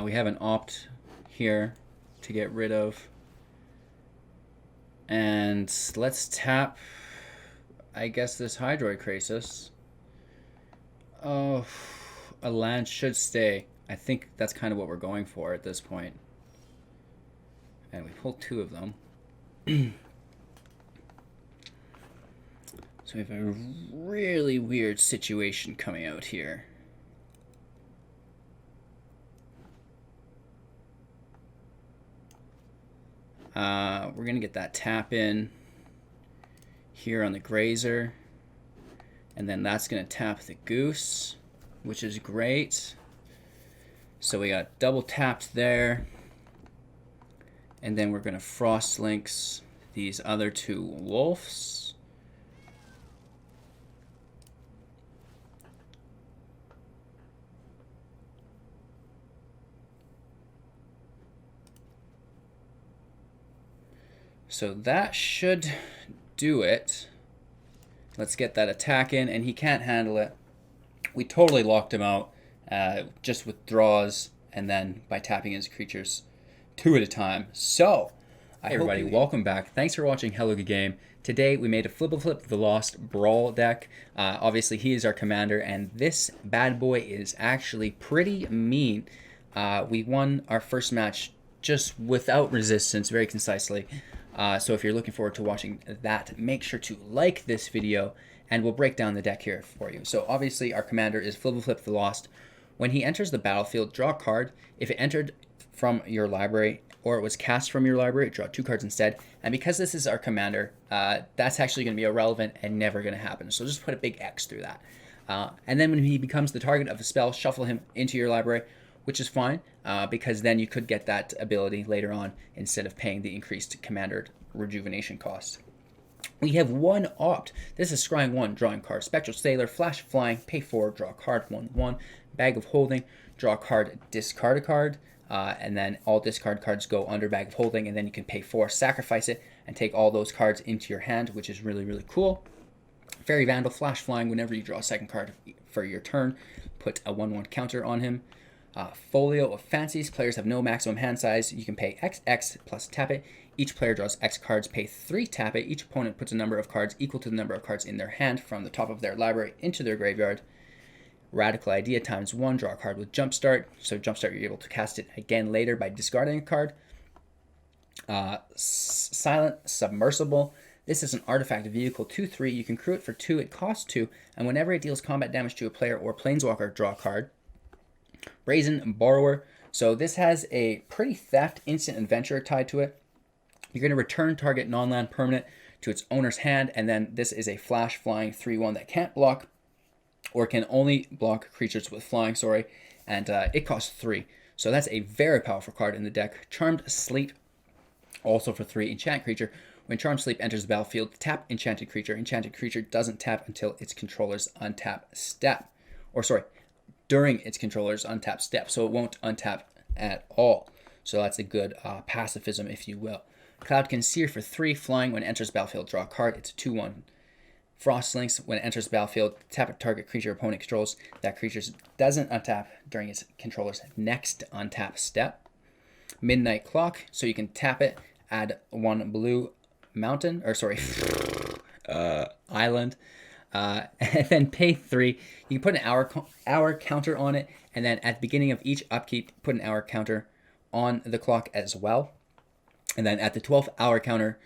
We have an opt here to get rid of. And let's tap, I guess, this Hydroid Krasis. Oh, a land should stay. I think that's kind of what we're going for at this point. And we pulled 2 of them. So we have a really weird situation coming out here. We're going to get that tap in here on the Grazer. And then that's going to tap the Goose, which is great. So we got double tapped there. And then we're going to Frost Links these other 2 Wolves. So that should do it. Let's get that attack in, and he can't handle it. We totally locked him out just with draws and then by tapping his creatures 2 at a time. So, hey everybody, welcome back. Thanks for watching Hello Good Game. Today we made a Fblthp the Lost Brawl deck. Obviously he is our commander, and this bad boy is actually pretty mean. We won our first match just without resistance, very concisely. So if you're looking forward to watching that, make sure to like this video, and we'll break down the deck here for you. So obviously our commander is Fblthp the Lost. When he enters the battlefield, draw a card. If it entered from your library or it was cast from your library, draw 2 cards instead. And because this is our commander, that's actually going to be irrelevant and never going to happen. So just put a big X through that. And then when he becomes the target of a spell, shuffle him into your library, which is fine, because then you could get that ability later on instead of paying the increased commander rejuvenation cost. We have 1 opt. This is scrying 1, drawing card. Spectral Sailor, flash flying, pay 4, draw a card, 1/1. Bag of Holding, draw a card, discard a card, and then all discard cards go under Bag of Holding, and then you can pay 4, sacrifice it, and take all those cards into your hand, which is really, really cool. Fairy Vandal, flash flying, whenever you draw a second card for your turn, put a 1/1 counter on him. Folio of Fancies, players have no maximum hand size. You can pay XX plus tap it. Each player draws X cards, pay 3, tap it. Each opponent puts a number of cards equal to the number of cards in their hand from the top of their library into their graveyard. Radical Idea times 1, draw a card with Jumpstart. So Jumpstart, you're able to cast it again later by discarding a card. Silent Submersible. This is an artifact vehicle, 2/3. You can crew it for 2, it costs 2, and whenever it deals combat damage to a player or planeswalker, draw a card. Brazen Borrower. So this has a pretty theft instant adventure tied to it. You're going to return target non-land permanent to its owner's hand, and then this is a flash flying 3/1 that can't block or can only block creatures with flying, and it costs 3. So that's a very powerful card in the deck. Charmed Sleep, also for 3, enchant creature. When Charmed Sleep enters the battlefield, tap enchanted creature. Enchanted creature doesn't tap until its controller's untap step. During its controller's untap step, so it won't untap at all. So that's a good pacifism, if you will. Cloud Conceer for 3, flying. When it enters battlefield, draw a card. It's a 2/1. Frost Links, when it enters battlefield, tap a target creature opponent controls. That creature doesn't untap during its controller's next untap step. Midnight Clock, so you can tap it, add 1 blue mountain, island, and then pay 3. You can put an hour counter on it, and then at the beginning of each upkeep, put an hour counter on the clock as well. And then at the 12th hour counter,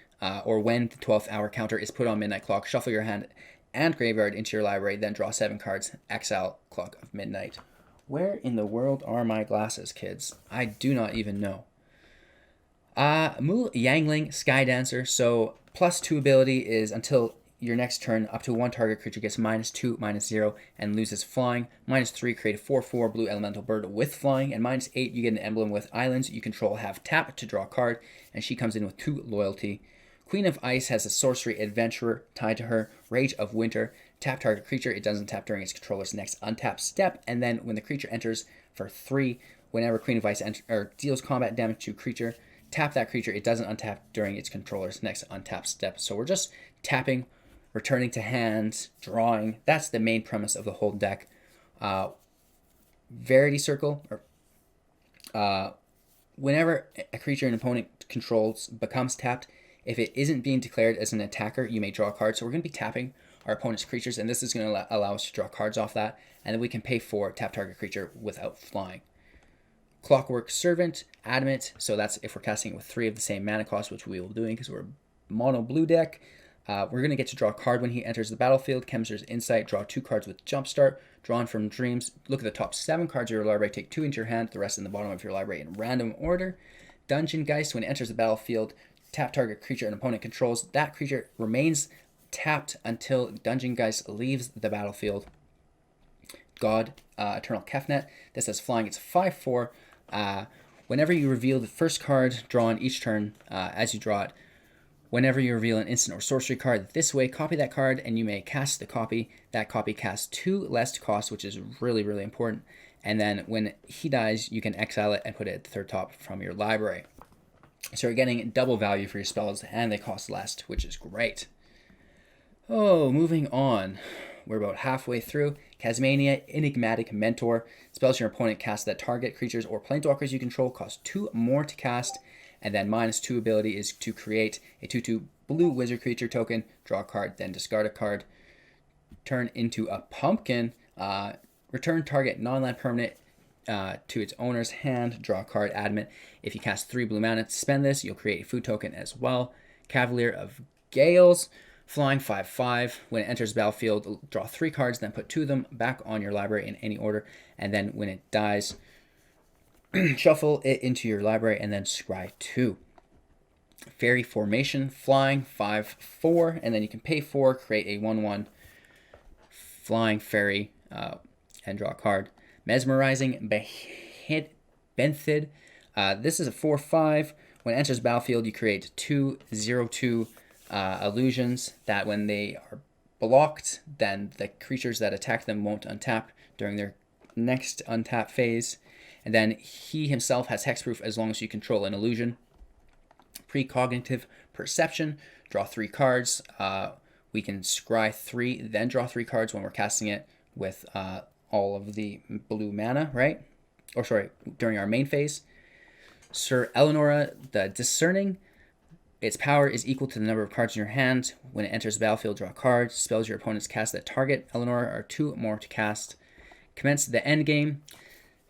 or when the 12th hour counter is put on Midnight Clock, shuffle your hand and graveyard into your library, then draw 7 cards, exile Clock of Midnight. Where in the world are my glasses, kids? I do not even know. Mu Yangling, Sky Dancer. So +2 ability is until your next turn, up to 1 target creature gets -2, -0, and loses flying. -3, create a 4/4 blue elemental bird with flying. And -8, you get an emblem with islands. You control, have tap to draw a card, and she comes in with 2 loyalty. Queen of Ice has a sorcery adventurer tied to her. Rage of Winter, tap target creature. It doesn't tap during its controller's next untap step. And then when the creature enters for 3, whenever Queen of Ice deals combat damage to creature, tap that creature. It doesn't untap during its controller's next untap step. So we're just tapping, returning to hand, drawing. That's the main premise of the whole deck. Verity Circle, or Whenever a creature an opponent controls becomes tapped, if it isn't being declared as an attacker, you may draw a card. So we're going to be tapping our opponent's creatures, and this is going to allow us to draw cards off that, and then we can pay for tap target creature without flying. Clockwork Servant, Adamant, so that's if we're casting it with 3 of the same mana cost, which we will be doing because we're a mono blue deck. We're going to get to draw a card when he enters the battlefield. Chemist's Insight, draw 2 cards with Jumpstart. Drawn from Dreams, look at the top 7 cards of your library, take 2 into your hand, the rest in the bottom of your library in random order. Dungeon Geist, when it enters the battlefield, tap target creature an opponent controls. That creature remains tapped until Dungeon Geist leaves the battlefield. God, Eternal Kefnet, this has flying, it's 5/4. Whenever you reveal the first card drawn each turn as you draw it, whenever you reveal an instant or sorcery card this way, copy that card and you may cast the copy. That copy casts 2 less cost, which is really, really important. And then when he dies, you can exile it and put it at the third top from your library. So you're getting double value for your spells and they cost less, which is great. Oh, moving on. We're about halfway through. Casmania, Enigmatic Mentor. Spells your opponent casts that target creatures or planeswalkers you control cost 2 more to cast. And then -2 ability is to create a 2/2 blue wizard creature token, draw a card, then discard a card. Turn into a pumpkin. Return target non-land permanent to its owner's hand, draw a card, Adamant. If you cast 3 blue mana to spend this, you'll create a food token as well. Cavalier of Gales, flying 5/5. When it enters the battlefield, draw 3 cards, then put 2 of them back on your library in any order. And then when it dies, shuffle it into your library and then scry 2. Fairy Formation, flying 5/4, and then you can pay 4, create a 1/1 flying fairy and draw a card. Mesmerizing Benthid. This is a 4/5. When it enters the battlefield, you create 2/0/2 illusions that when they are blocked, then the creatures that attack them won't untap during their next untap phase. And then he himself has hexproof as long as you control an illusion. Precognitive Perception, draw 3 cards. We can scry 3, then draw 3 cards when we're casting it with all of the blue mana, right? Or sorry, during our main phase. Sir Eleonora, the Discerning. Its power is equal to the number of cards in your hand. When it enters the battlefield, draw a card. Spells your opponents cast that target Eleonora are 2 more to cast. Commence the end game.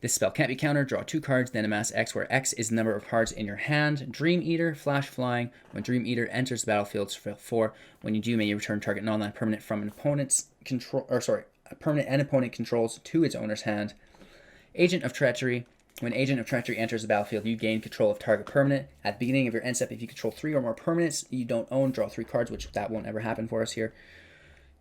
This spell can't be countered. Draw 2 cards, then amass X, where X is the number of cards in your hand. Dream Eater, flash flying. When Dream Eater enters the battlefield, 4. When you do, may you return target non-land permanent from an opponent's control, a permanent and opponent controls to its owner's hand. Agent of Treachery. When Agent of Treachery enters the battlefield, you gain control of target permanent. At the beginning of your end step, if you control 3 or more permanents you don't own, draw 3 cards, which that won't ever happen for us here.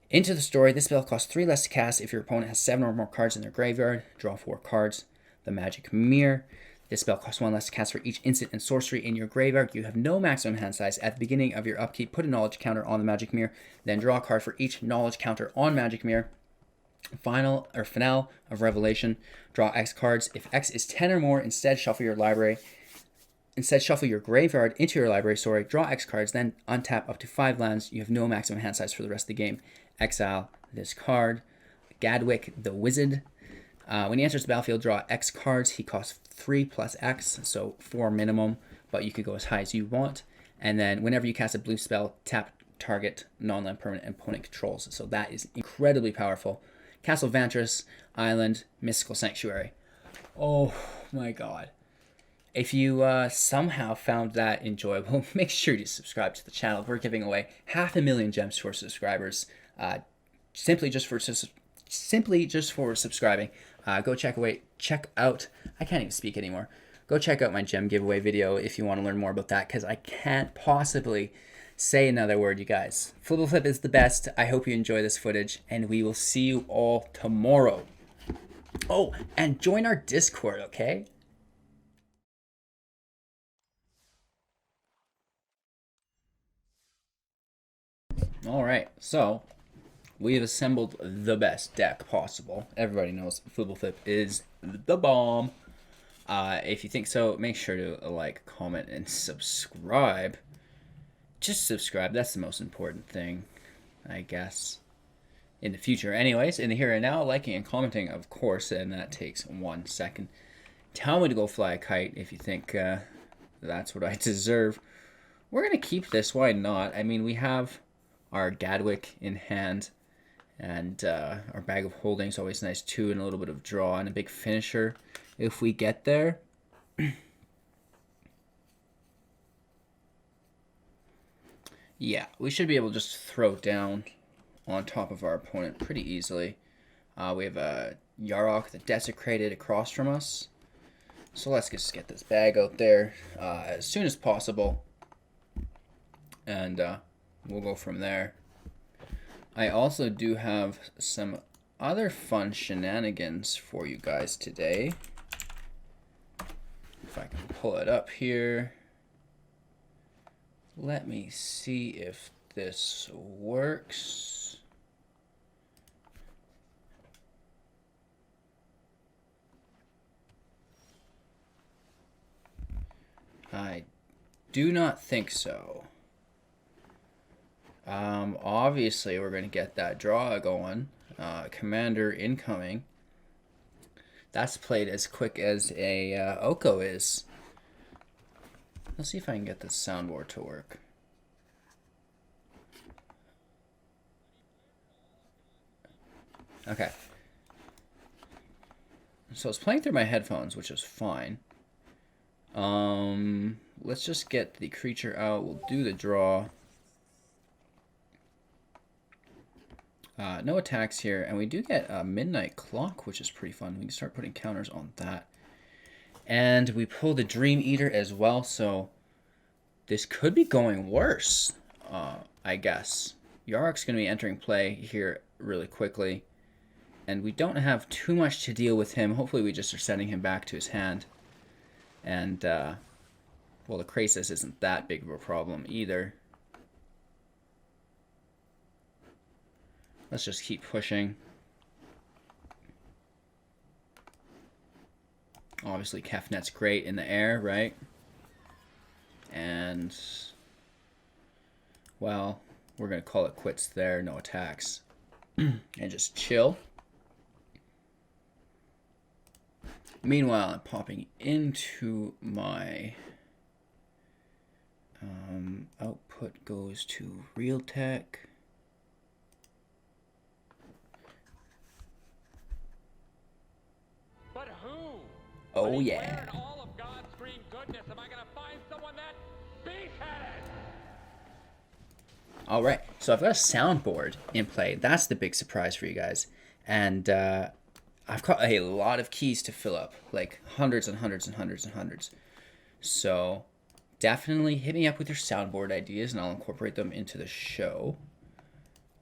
Into the Story. This spell costs 3 less to cast if your opponent has 7 or more cards in their graveyard. Draw 4 cards. The Magic Mirror. This spell costs 1 less to cast for each instant and sorcery in your graveyard. You have no maximum hand size. At the beginning of your upkeep, put a knowledge counter on the Magic Mirror, then draw a card for each knowledge counter on Magic Mirror. Finale of Revelation. Draw X cards. If X is 10 or more, instead shuffle your graveyard into your library, draw X cards, then untap up to 5 lands. You have no maximum hand size for the rest of the game. Exile this card. Gadwick the Wizard. When he enters the battlefield, draw X cards. He costs 3 plus X, so 4 minimum, but you could go as high as you want. And then whenever you cast a blue spell, tap target non-land permanent opponent controls. So that is incredibly powerful. Castle Vantress, Island, Mystical Sanctuary. Oh my god. If you somehow found that enjoyable, make sure to subscribe to the channel. We're giving away 500,000 gems to our subscribers simply just for subscribing. Go check out, I can't even speak anymore. Go check out my gem giveaway video if you want to learn more about that, because I can't possibly say another word, you guys. Fblthp is the best. I hope you enjoy this footage, and we will see you all tomorrow. Oh, and join our Discord, okay? Alright, so we have assembled the best deck possible. Everybody knows Fblthp is the bomb. If you think so, make sure to like, comment, and subscribe. Just subscribe. That's the most important thing, I guess. In the future. Anyways, in the here and now, liking and commenting, of course, and that takes 1 second. Tell me to go fly a kite if you think that's what I deserve. We're going to keep this. Why not? I mean, we have our Gadwick in hand. And our Bag of Holding is always nice too, and a little bit of draw and a big finisher if we get there. Yeah, we should be able to just throw down on top of our opponent pretty easily. We have a Yarok the Desecrated across from us. So let's just get this bag out there as soon as possible. And we'll go from there. I also do have some other fun shenanigans for you guys today. If I can pull it up here. Let me see if this works. I do not think so. Obviously, we're going to get that draw going. Commander incoming. That's played as quick as a Oko is. Let's see if I can get this soundboard to work. Okay. So it's playing through my headphones, which is fine. Let's just get the creature out. We'll do the draw. No attacks here, and we do get a Midnight Clock, which is pretty fun. We can start putting counters on that. And we pull the Dream Eater as well, so this could be going worse, I guess. Yarok's going to be entering play here really quickly, and we don't have too much to deal with him. Hopefully we just are sending him back to his hand. And, well, the Krasis isn't that big of a problem either. Let's just keep pushing. Obviously, Kefnet's great in the air, right? And, well, we're going to call it quits there. No attacks. And just chill. Meanwhile, I'm popping into my output goes to Realtek. But who? Oh yeah. Where in all of God's green goodness am I going to find someone that beast-headed? All right, so I've got a soundboard in play. That's the big surprise for you guys. And I've got a lot of keys to fill up, like hundreds and hundreds and hundreds and hundreds. So definitely hit me up with your soundboard ideas, and I'll incorporate them into the show.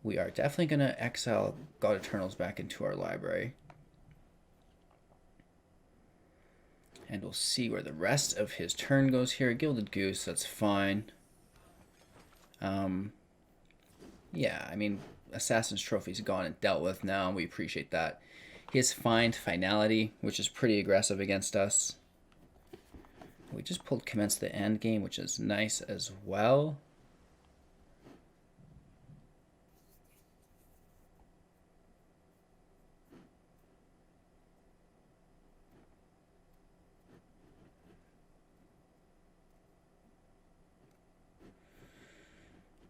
We are definitely going to exile God Eternals back into our library. And we'll see where the rest of his turn goes here. Gilded Goose, that's fine. Yeah, I mean, Assassin's Trophy's gone and dealt with now. We appreciate that. He has Find Finality, which is pretty aggressive against us. We just pulled Commence the End Game, which is nice as well.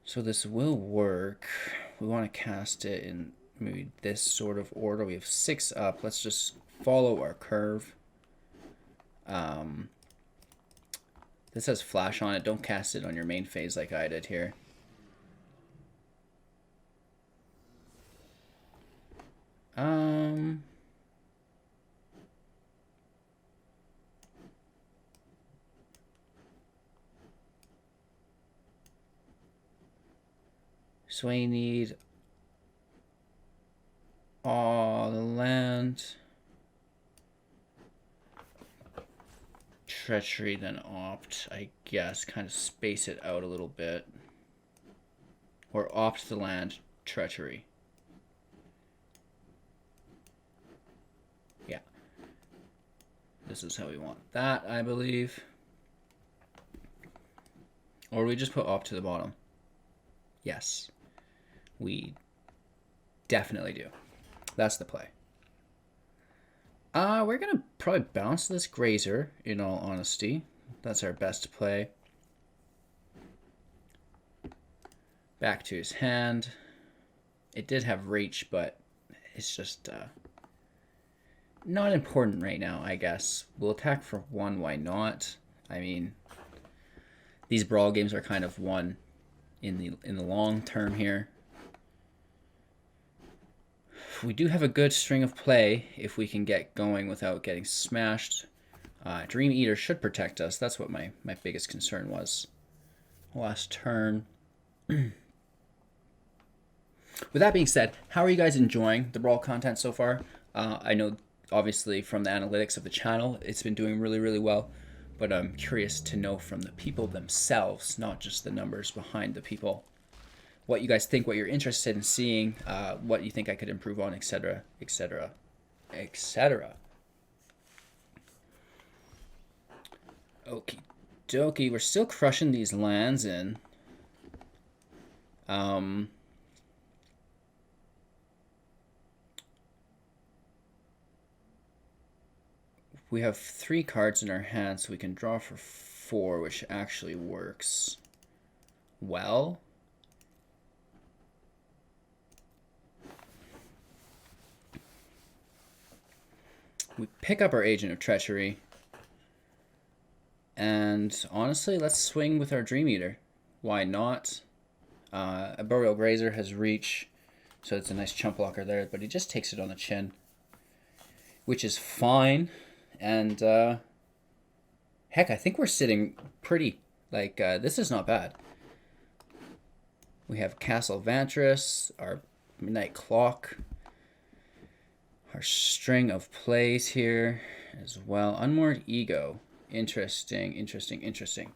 So this will work. We want to cast it in maybe this sort of order. We have 6 up. Let's just follow our curve. This has flash on it. Don't cast it on your main phase like I did here. So we need all the land. Treachery, then opt, I guess. Kind of space it out a little bit. Or opt the land, treachery. Yeah. This is how we want that, I believe. Or we just put opt to the bottom. Yes. We definitely do. That's the play. We're gonna probably bounce this Grazer, in all honesty. That's our best play. Back to his hand. It did have reach, but it's just not important right now, I guess. We'll attack for 1, why not? I mean, these brawl games are kind of won in the long term here. We do have a good string of play if we can get going without getting smashed. Dream Eater should protect us. That's what my biggest concern was. Last turn. With that being said, how are you guys enjoying the Brawl content so far? I know, obviously, from the analytics of the channel, it's been doing really, really well. But I'm curious to know from the people themselves, not just the numbers behind the people, what you guys think, what you're interested in seeing, what you think I could improve on, etc., etc., etc. Okie dokie, we're still crushing these lands in. We have 3 cards in our hand, so we can draw for 4, which actually works well. We pick up our Agent of Treachery. And honestly, let's swing with our Dream Eater. Why not? A Burial Grazer has reach, so it's a nice chump blocker there, but he just takes it on the chin, which is fine. And heck, I think we're sitting pretty. Like, this is not bad. We have Castle Vantress, our Midnight Clock, our string of plays here as well. Unmoored Ego. Interesting, interesting, interesting.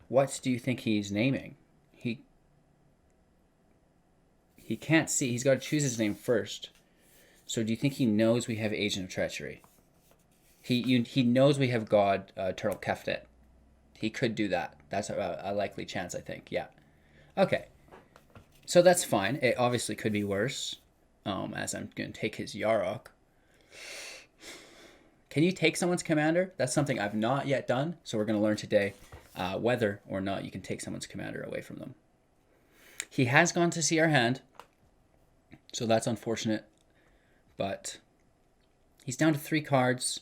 What do you think he's naming? He can't see. He's got to choose his name first. So do you think he knows we have Agent of Treachery? He knows we have God, Turtle Kefnet. He could do that. That's a likely chance, I think. Yeah. Okay. So that's fine. It obviously could be worse, as I'm going to take his Yarok. Can you take someone's commander? That's something I've not yet done, so we're going to learn today whether or not you can take someone's commander away from them. He has gone to see our hand, so that's unfortunate, but he's down to 3 cards.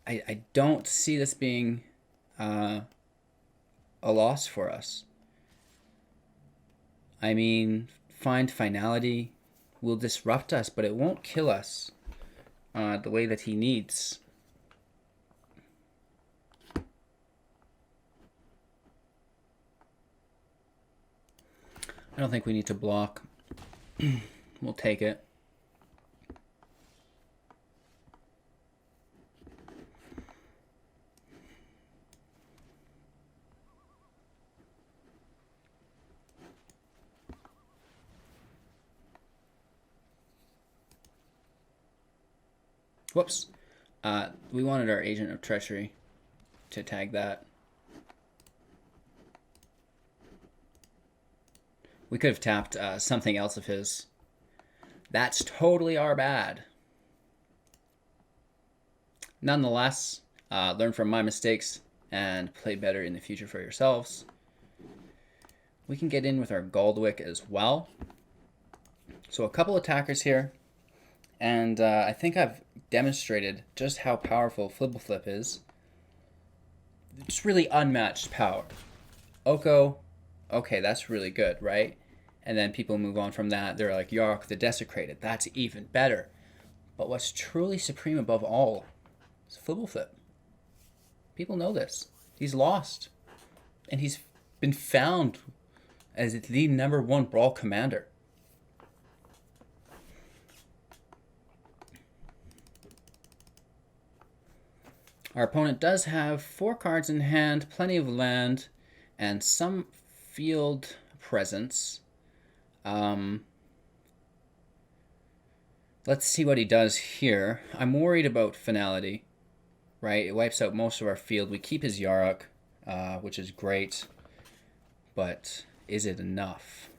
I don't see this being a loss for us. I mean, Find Finality will disrupt us, but it won't kill us the way that he needs. I don't think we need to block. We'll take it. Whoops. We wanted our Agent of Treachery to tag that. We could have tapped something else of his. That's totally our bad. Nonetheless, learn from my mistakes and play better in the future for yourselves. We can get in with our Galdwick as well. So a couple attackers here. And I think I've demonstrated just how powerful Fblthp is. It's really unmatched power. Oko, okay, that's really good, right? And then people move on from that. They're like, Yarok the Desecrated, that's even better. But what's truly supreme above all is Fblthp. People know this. He's lost. And he's been found as the #1 Brawl commander. Our opponent does have 4 cards in hand, plenty of land, and some field presence. Let's see what he does here. I'm worried about Finality, right? It wipes out most of our field. We keep his Yarok, which is great, but is it enough?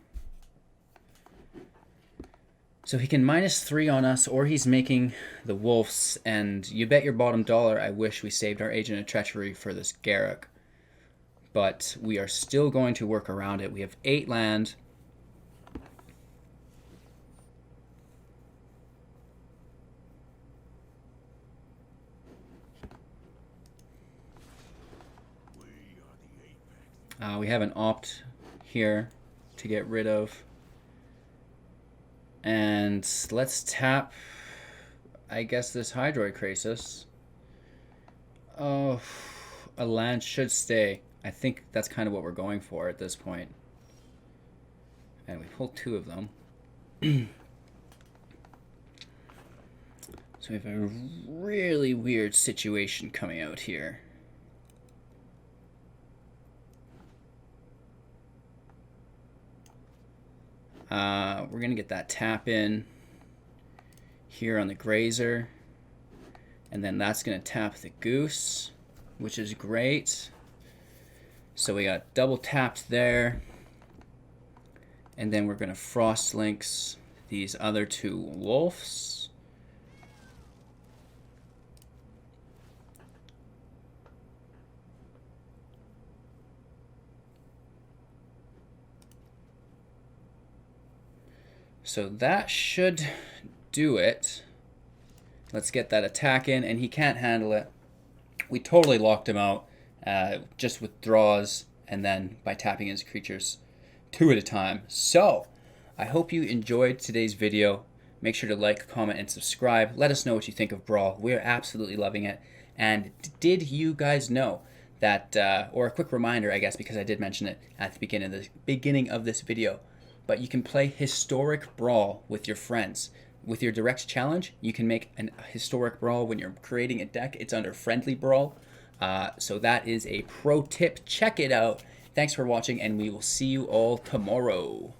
So he can -3 on us, or he's making the wolves, and you bet your bottom dollar I wish we saved our Agent of Treachery for this Garruk. But we are still going to work around it. We have 8 land. We have an opt here to get rid of. And let's tap, I guess, this Hydroid Krasis. Oh, a land should stay. I think that's kind of what we're going for at this point. And we pulled 2 of them. So we have a really weird situation coming out here. We're going to get that tap in here on the Grazer. And then that's going to tap the Goose, which is great. So we got double tapped there. And then we're going to Frost Links these other 2 Wolves. So that should do it. Let's get that attack in, and he can't handle it. We totally locked him out just with draws and then by tapping his creatures 2 at a time. So I hope you enjoyed today's video. Make sure to like, comment, and subscribe. Let us know what you think of Brawl. We're absolutely loving it. And did you guys know that, or a quick reminder, I guess, because I did mention it at the beginning of this video, but you can play Historic Brawl with your friends. With your direct challenge, you can make an Historic Brawl when you're creating a deck. It's under Friendly Brawl. So that is a pro tip. Check it out. Thanks for watching, and we will see you all tomorrow.